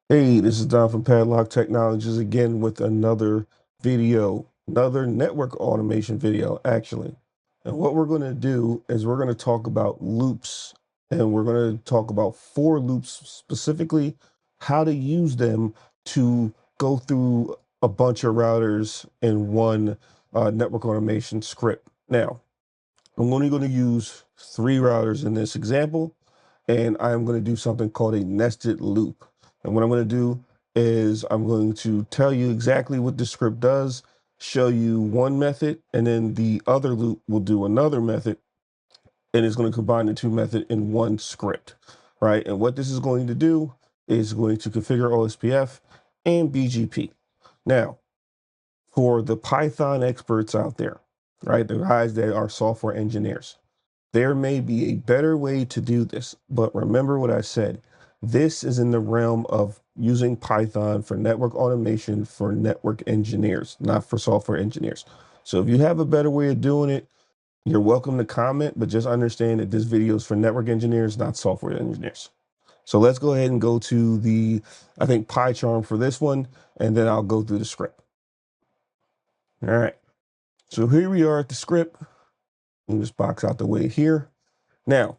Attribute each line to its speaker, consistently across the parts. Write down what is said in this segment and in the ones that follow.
Speaker 1: Hey, this is Don from Padlock Technologies again with another video, another network automation video, actually. And what we're going to do is we're going to talk about loops, and we're going to talk about for loops, specifically how to use them to go through a bunch of routers in one network automation script. Now, I'm only going to use 3 routers in this example, and I'm going to do something called a nested loop. And what I'm going to do is I'm going to tell you exactly what the script does, show you one method, and then the other loop will do another method, and it's going to combine the two methods in one script, right? And what this is going to do is going to configure OSPF and BGP. Now, for the Python experts out there, right, the guys that are software engineers, there may be a better way to do this, but remember what I said. This is in the realm of using Python for network automation for network engineers, not for software engineers. So if you have a better way of doing it, you're welcome to comment, but just understand that this video is for network engineers, not software engineers. So let's go ahead and go to the, I think, PyCharm for this one, and then I'll go through the script. All right. So here we are at the script. Move this box out the way here. Now,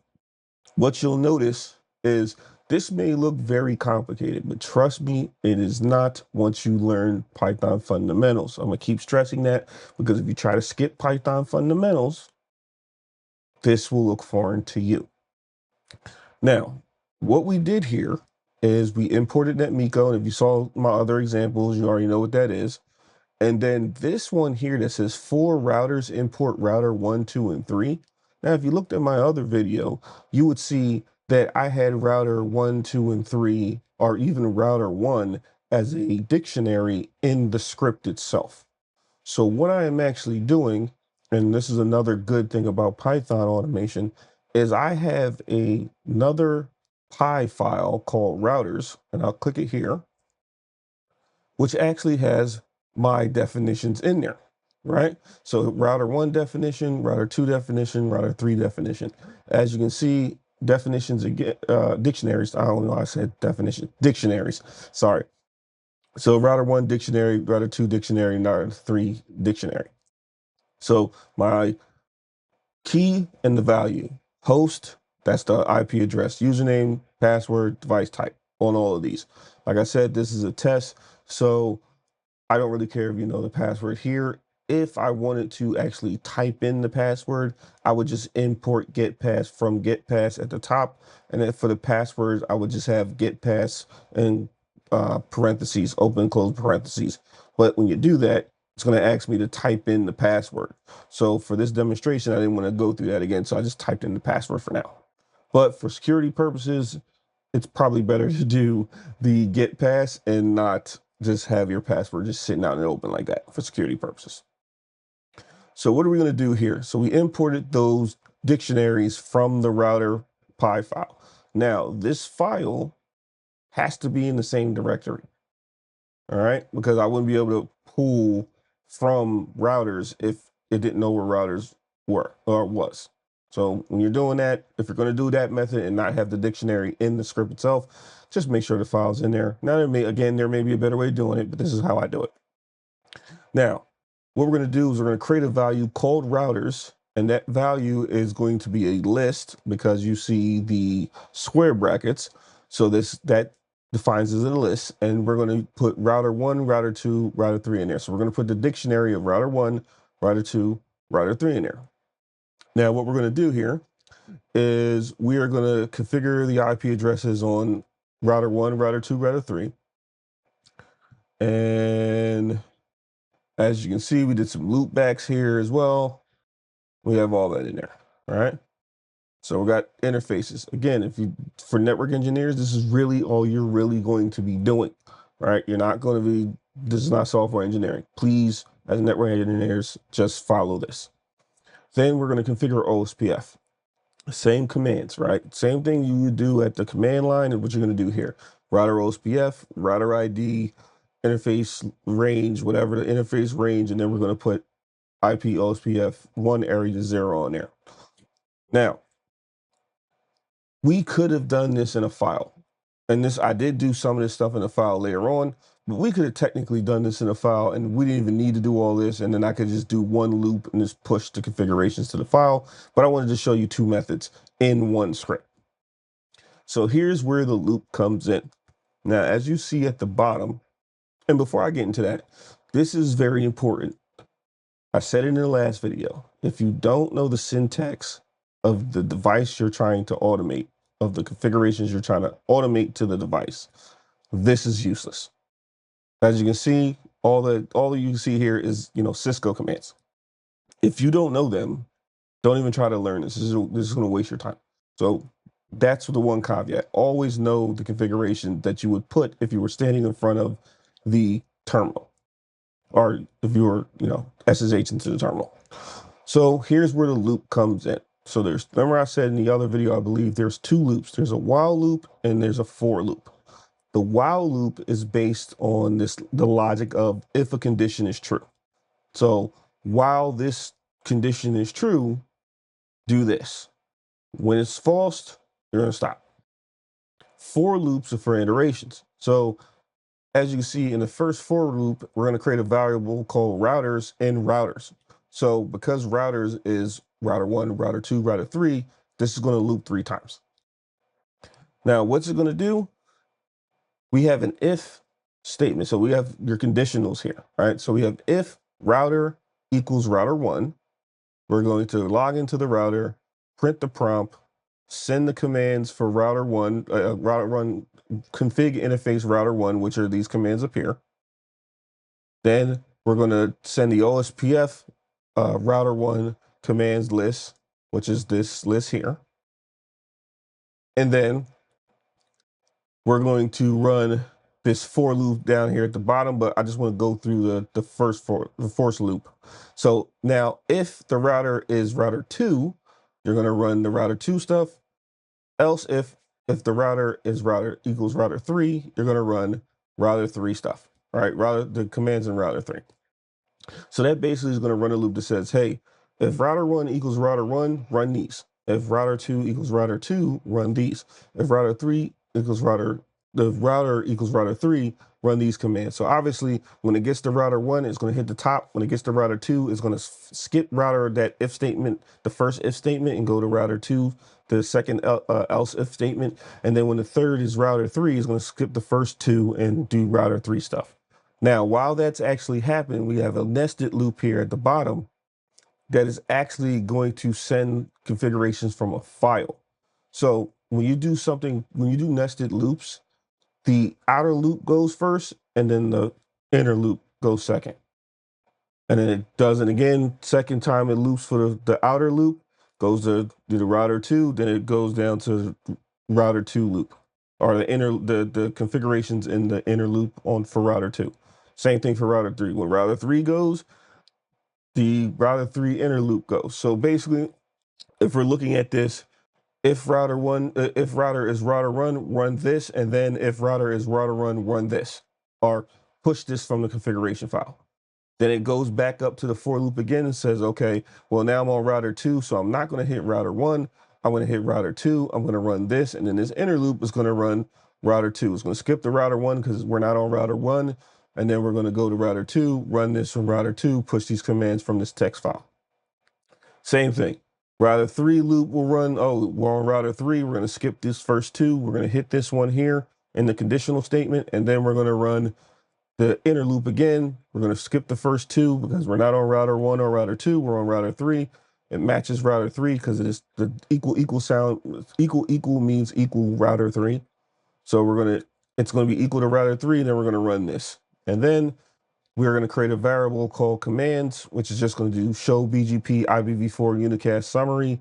Speaker 1: what you'll notice is this may look very complicated, but trust me, it is not once you learn Python fundamentals. I'm going to keep stressing that because if you try to skip Python fundamentals, this will look foreign to you. Now, what we did here is we imported NetMiko, and if you saw my other examples, you already know what that is. And then this one here that says 4 routers, import router 1, 2, and 3. Now, if you looked at my other video, you would see that I had router 1, 2, and 3, or even router 1 as a dictionary in the script itself. So what I am actually doing, and this is another good thing about Python automation, is I have another Py file called routers, and I'll click it here, which actually has my definitions in there, right? So router 1 definition, router 2 definition, router 3 definition. As you can see, definitions again, dictionaries. I don't know. I said definition, dictionaries. Sorry. So router 1 dictionary, router 2 dictionary, router 3 dictionary. So my key and the value, host, that's the IP address, username, password, device type on all of these. Like I said, this is a test. So I don't really care if you know the password here. If I wanted to actually type in the password, I would just import getpass from getpass at the top. And then for the passwords, I would just have getpass in parentheses, open, close parentheses. But when you do that, it's going to ask me to type in the password. So for this demonstration, I didn't want to go through that again. So I just typed in the password for now. But for security purposes, it's probably better to do the get pass and not just have your password just sitting out in the open like that for security purposes. So what are we going to do here? So we imported those dictionaries from the router Py file. Now this file has to be in the same directory. All right, because I wouldn't be able to pull from routers if it didn't know where routers were or was. So when you're doing that, if you're going to do that method and not have the dictionary in the script itself, just make sure the file's in there. Now, there may be a better way of doing it, but this is how I do it. Now, what we're going to do is we're going to create a value called routers, and that value is going to be a list because you see the square brackets. So that defines as a list, and we're going to put router 1, router 2, router 3 in there. So we're going to put the dictionary of router 1, router 2, router 3 in there. Now, what we're going to do here is we are going to configure the IP addresses on router 1, router 2, router 3. And as you can see, we did some loopbacks here as well. We have all that in there. All right. So we got interfaces. Again, for network engineers, this is really all you're really going to be doing. Right. You're not going to be, this is not software engineering. Please, as network engineers, just follow this. Then we're going to configure OSPF. Same commands, right? Same thing you would do at the command line and what you're going to do here. Router OSPF, router ID, interface range, whatever the interface range, and then we're going to put IP OSPF 1 area to 0 on there. Now, we could have done this in a file. And this, I did do some of this stuff in the file later on, but we could have technically done this in a file and we didn't even need to do all this. And then I could just do one loop and just push the configurations to the file. But I wanted to show you two methods in one script. So here's where the loop comes in. Now, as you see at the bottom, and before I get into that, this is very important. I said it in the last video. If you don't know the syntax of the device you're trying to automate, of the configurations you're trying to automate to the device, this is useless. As you can see, all you can see here is, Cisco commands. If you don't know them, don't even try to learn this. This is going to waste your time. So that's the one caveat. Always know the configuration that you would put if you were standing in front of the terminal, or if you were, SSH into the terminal. So here's where the loop comes in. So remember I said in the other video, I believe there's two loops. There's a while loop and there's a for loop. The while loop is based on the logic of if a condition is true. So while this condition is true, do this. When it's false, you're going to stop. For loops are for iterations. So as you can see in the first for loop, we're going to create a variable called routers in routers. So because routers is router 1, router 2, router 3, this is going to loop 3 times. Now, what's it going to do? We have an if statement. So we have your conditionals here, right? So we have if router equals router 1. We're going to log into the router, print the prompt, send the commands for router 1, router 1, config interface router 1, which are these commands up here. Then we're going to send the OSPF router 1 commands list, which is this list here. And then we're going to run this for loop down here at the bottom, but I just want to go through the force loop. So now if the router is router 2, you're going to run the router 2 stuff. Else if the router is router equals router 3, you're going to run router 3 stuff, right? The commands in router 3. So that basically is going to run a loop that says, hey, if router 1 equals router 1, run these. If router 2 equals router 2, run these. If router 3 equals the router equals router 3, run these commands. So obviously, when it gets to router 1, it's going to hit the top. When it gets to router 2, it's going to skip that if statement, the first if statement, and go to router 2, the second else if statement. And then when the third is router 3, it's going to skip the first 2 and do router 3 stuff. Now, while that's actually happening, we have a nested loop here at the bottom that is actually going to send configurations from a file. So when you do nested loops, the outer loop goes first and then the inner loop goes second. And then it does it again. Second time it loops for the outer loop, goes to the router 2, then it goes down to router 2 loop, or the configurations in the inner loop for router 2. Same thing for router 3. When router 3 goes, the router 3 inner loop goes. So basically, if we're looking at this, if router is router 1, run this, and then if router is router 1, run this, or push this from the configuration file. Then it goes back up to the for loop again and says, okay, well, now I'm on router 2, so I'm not going to hit router 1. I'm going to hit router 2. I'm going to run this, and then this inner loop is going to run router 2. It's going to skip the router 1 because we're not on router 1, and then we're going to go to router 2, run this from router 2, push these commands from this text file. Same thing. Router 3 loop will run, oh, we're on router 3. We're going to skip this first 2. We're going to hit this one here in the conditional statement, and then we're going to run the inner loop again. We're going to skip the first 2 because we're not on router 1 or router 2. We're on router 3. It matches router 3 because it is the equal sound. Equal means equal router 3. So it's going to be equal to router 3, and then we're going to run this. And then we're going to create a variable called commands, which is just going to do show BGP IPv4 unicast summary.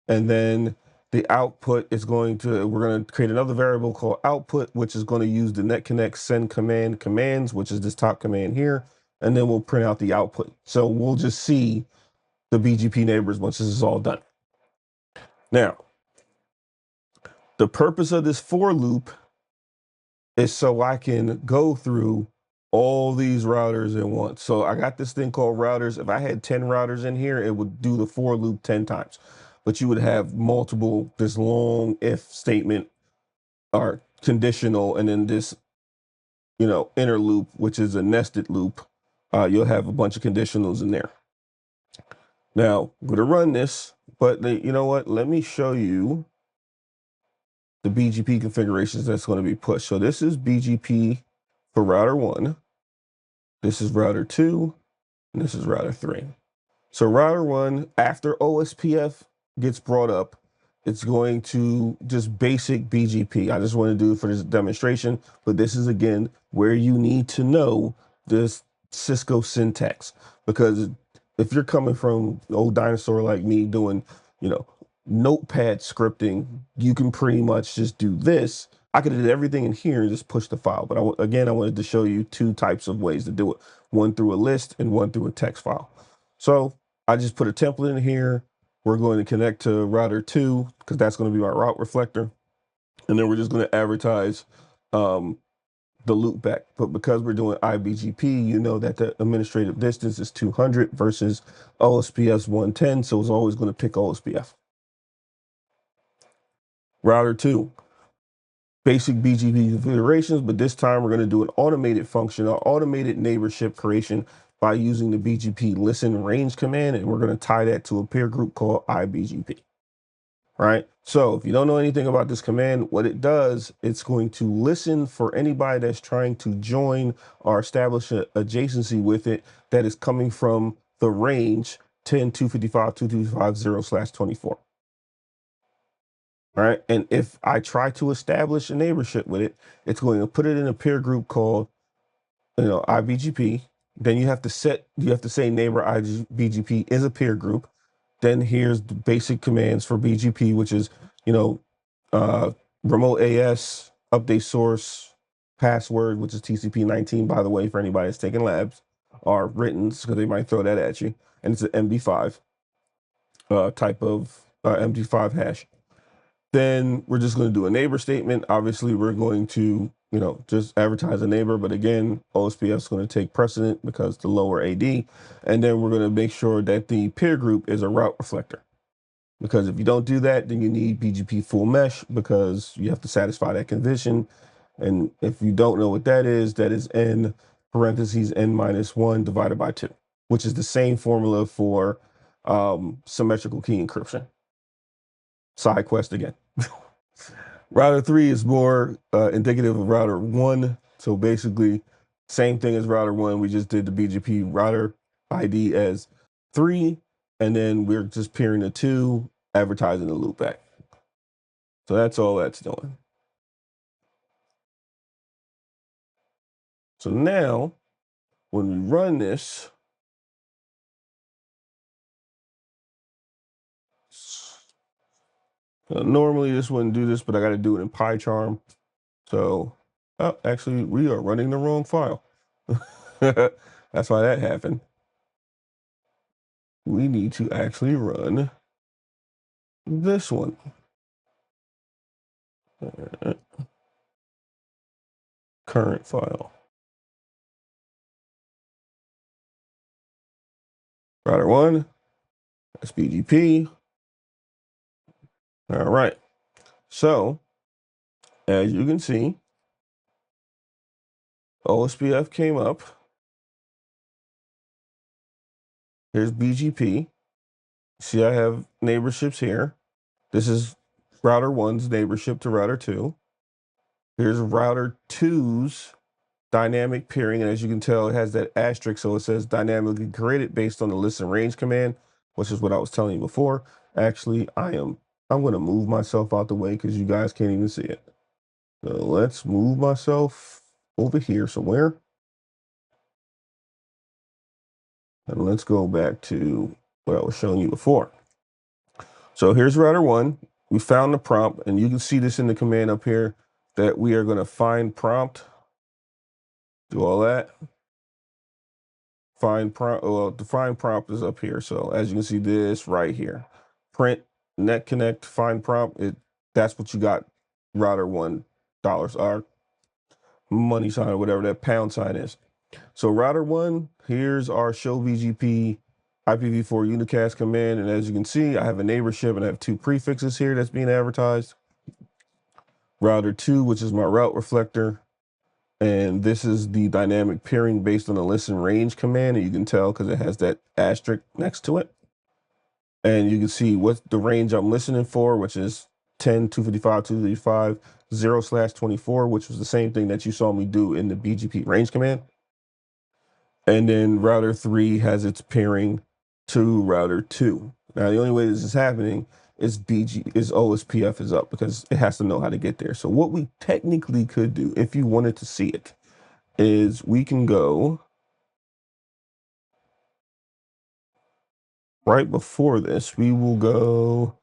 Speaker 1: And then the output is we're going to create another variable called output, which is going to use the netconnect send command commands, which is this top command here. And then we'll print out the output. So we'll just see the BGP neighbors once this is all done. Now, the purpose of this for loop is so I can go through all these routers at once. So I got this thing called routers. If I had 10 routers in here, it would do the for loop 10 times. But you would have this long if statement or conditional, and then this, inner loop, which is a nested loop. You'll have a bunch of conditionals in there. Now, I'm going to run this, but you know what? Let me show you the BGP configurations that's going to be pushed. So this is BGP for router 1. This is router 2, and this is router 3. So router 1, after OSPF gets brought up, it's going to just basic BGP. I just want to do it for this demonstration, but this is, again, where you need to know this Cisco syntax, because if you're coming from old dinosaur like me doing, notepad scripting, you can pretty much just do this. I could have did everything in here and just push the file. But I wanted to show you two types of ways to do it. One through a list and one through a text file. So I just put a template in here. We're going to connect to router 2 because that's going to be our route reflector. And then we're just going to advertise the loop back. But because we're doing IBGP, you know that the administrative distance is 200 versus OSPF's 110. So it's always going to pick OSPF. Router 2, basic BGP configurations, but this time we're going to do an automated function, an automated neighborship creation by using the BGP listen range command, and we're going to tie that to a peer group called IBGP. Right? So if you don't know anything about this command, what it does, it's going to listen for anybody that's trying to join or establish an adjacency with it that is coming from the range 10.255.2.250/24. All right. And if I try to establish a neighborship with it, it's going to put it in a peer group called, IBGP. Then you have to say neighbor IBGP is a peer group. Then here's the basic commands for BGP, which is, remote AS, update source, password, which is TCP/19, by the way, for anybody that's taking labs, or written, because they might throw that at you. And it's an MD5 type of MD5 hash. Then we're just going to do a neighbor statement. Obviously, we're going to, just advertise a neighbor. But again, OSPF is going to take precedent because the lower AD. And then we're going to make sure that the peer group is a route reflector. Because if you don't do that, then you need BGP full mesh because you have to satisfy that condition. And if you don't know what that is n parentheses n-1 divided by 2, which is the same formula for symmetrical key encryption. Side quest again. Router 3 is more indicative of router 1. So basically, same thing as router 1. We just did the BGP router ID as 3, and then we're just peering the 2, advertising the loopback. So that's all that's doing. So now, when we run this, normally this wouldn't do this, but I got to do it in PyCharm. So, actually, we are running the wrong file. That's why that happened. We need to actually run this one. Current file. Router 1, that's BGP. All right. So, as you can see, OSPF came up. Here's BGP. See, I have neighborships here. This is router 1's neighborship to router 2. Here's router 2's dynamic peering. And as you can tell, it has that asterisk. So it says dynamically created based on the listen range command, which is what I was telling you before. Actually, I'm going to move myself out the way because you guys can't even see it. So let's move myself over here somewhere. And let's go back to what I was showing you before. So here's router 1. We found the prompt, and you can see this in the command up here that we are going to find prompt. Do all that. Find prompt. Well, the find prompt is up here. So as you can see, this right here, print net connect find prompt. That's what you got. Router $1 or money sign or whatever that pound sign is. So router 1, here's our show BGP IPv4 unicast command. And as you can see, I have a neighborship and I have 2 prefixes here that's being advertised. router 2, which is my route reflector. And this is the dynamic peering based on the listen range command. And you can tell because it has that asterisk next to it. And you can see what the range I'm listening for, which is 10, 255, 255, 0/24, which was the same thing that you saw me do in the BGP range command. And then router 3 has its pairing to router 2. Now, the only way this is happening is OSPF is up because it has to know how to get there. So what we technically could do, if you wanted to see it, is we can go right before this. We will go,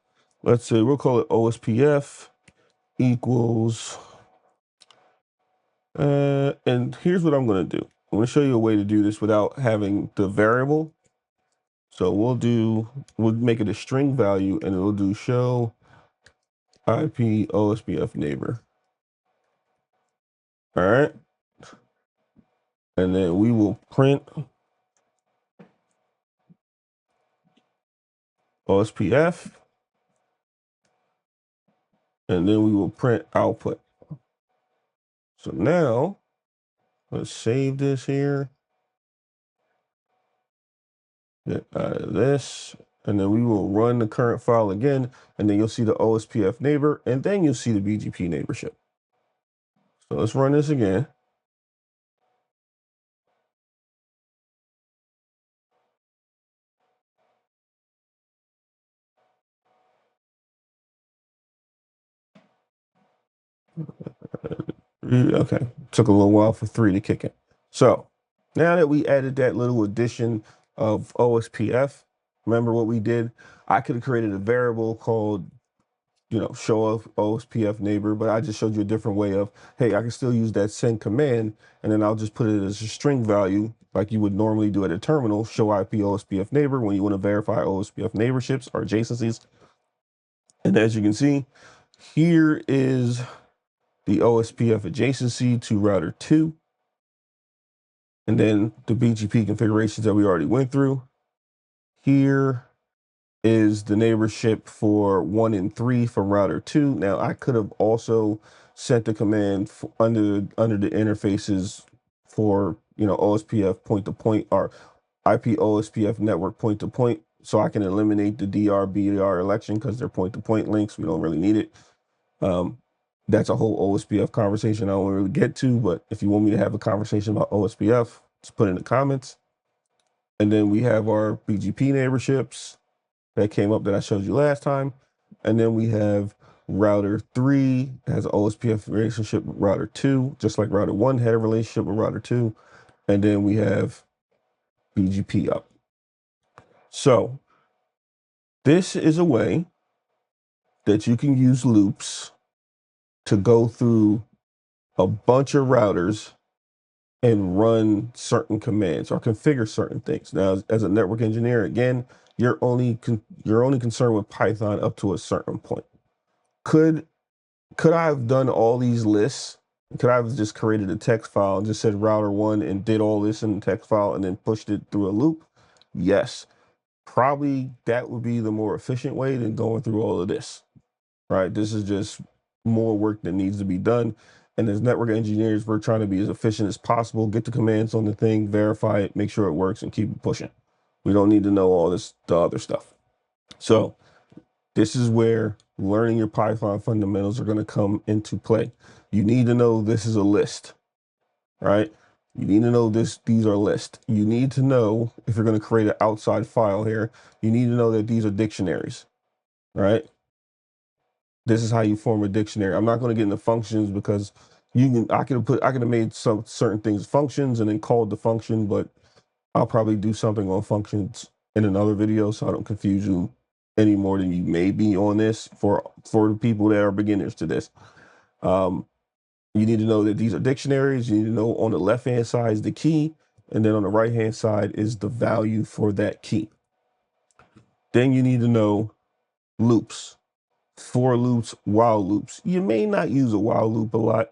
Speaker 1: let's say, we'll call it OSPF equals, and here's what I'm going to do. I'm going to show you a way to do this without having the variable. So we'll make it a string value and it'll do show IP OSPF neighbor. All right. And then we will print OSPF. And then we will print output. So now let's save this here. Get out of this. And then we will run the current file again. And then you'll see the OSPF neighbor. And then you'll see the BGP neighborship. So let's run this again. Okay, took a little while for 3 to kick in. So now that we added that little addition of OSPF, remember what we did? I could have created a variable called, show of OSPF neighbor, but I just showed you a different way of, hey, I can still use that send command, and then I'll just put it as a string value like you would normally do at a terminal, show IP OSPF neighbor when you want to verify OSPF neighborships or adjacencies. And as you can see, here is the OSPF adjacency to router 2. And then the BGP configurations that we already went through. Here is the neighborship for 1 and 3 from router 2. Now I could have also sent the command under the interfaces for OSPF point to point or IP OSPF network point to point, so I can eliminate the DR BDR election because they're point to point links. We don't really need it. That's a whole OSPF conversation I don't really get to, but if you want me to have a conversation about OSPF, just put in the comments. And then we have our BGP neighborships that came up that I showed you last time. And then we have router 3 has an OSPF relationship with router 2, just like router 1 had a relationship with router 2. And then we have BGP up. So this is a way that you can use loops to go through a bunch of routers and run certain commands or configure certain things. Now, as a network engineer, again, you're only concerned with Python up to a certain point. Could I have done all these lists? Could I have just created a text file and just said router 1 and did all this in the text file and then pushed it through a loop? Yes. Probably that would be the more efficient way than going through all of this. Right? This is just more work that needs to be done. And as network engineers, we're trying to be as efficient as possible, get the commands on the thing, verify it, make sure it works, and keep it pushing. We don't need to know all the other stuff. So this is where learning your Python fundamentals are going to come into play. You need to know this is a list, right? You need to know these are lists. You need to know, if you're going to create an outside file here, you need to know that these are dictionaries, right? This is how you form a dictionary. I'm not going to get into functions because I could have made some certain things functions and then called the function, but I'll probably do something on functions in another video so I don't confuse you any more than you may be on this for the people that are beginners to this. You need to know that these are dictionaries. You need to know on the left-hand side is the key, and then on the right-hand side is the value for that key. Then you need to know loops. For loops, while loops. You may not use a while loop a lot,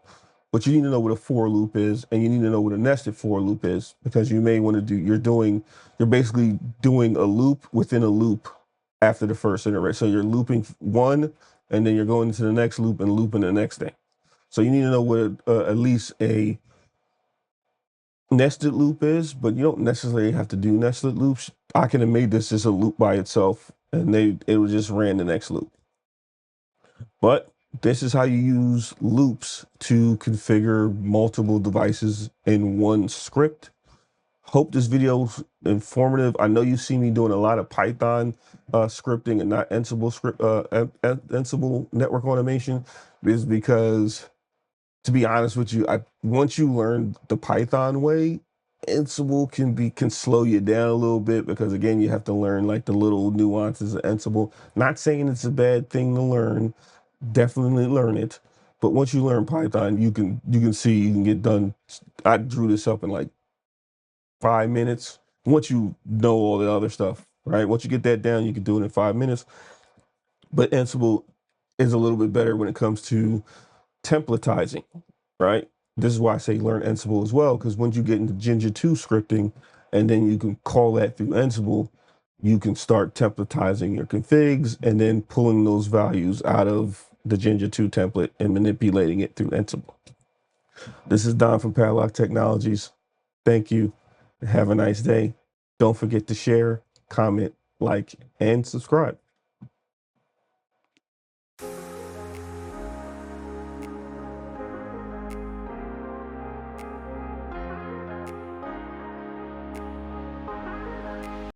Speaker 1: but you need to know what a for loop is, and you need to know what a nested for loop is, because you may want to do, you're basically doing a loop within a loop after the first iteration. So you're looping one, and then you're going into the next loop and looping the next thing. So you need to know what at least a nested loop is, but you don't necessarily have to do nested loops. I could have made this as a loop by itself, and it would just ran the next loop. But this is how you use loops to configure multiple devices in one script. Hope this video is informative. I know you see me doing a lot of Python scripting and not Ansible network automation. Is because, to be honest with you, once you learn the Python way, Ansible can slow you down a little bit, because again, you have to learn like the little nuances of Ansible. Not saying it's a bad thing to learn, definitely learn it. But once you learn Python, you can see you can get done. I drew this up in like 5 minutes. Once you know all the other stuff, right? Once you get that down, you can do it in 5 minutes. But Ansible is a little bit better when it comes to templatizing, right? This is why I say learn Ansible as well, because once you get into Ginger 2 scripting, and then you can call that through Ansible, you can start templatizing your configs and then pulling those values out of the Ginger 2 template and manipulating it through Ansible. This is Don from Padlock Technologies. Thank you. Have a nice day. Don't forget to share, comment, like, and subscribe.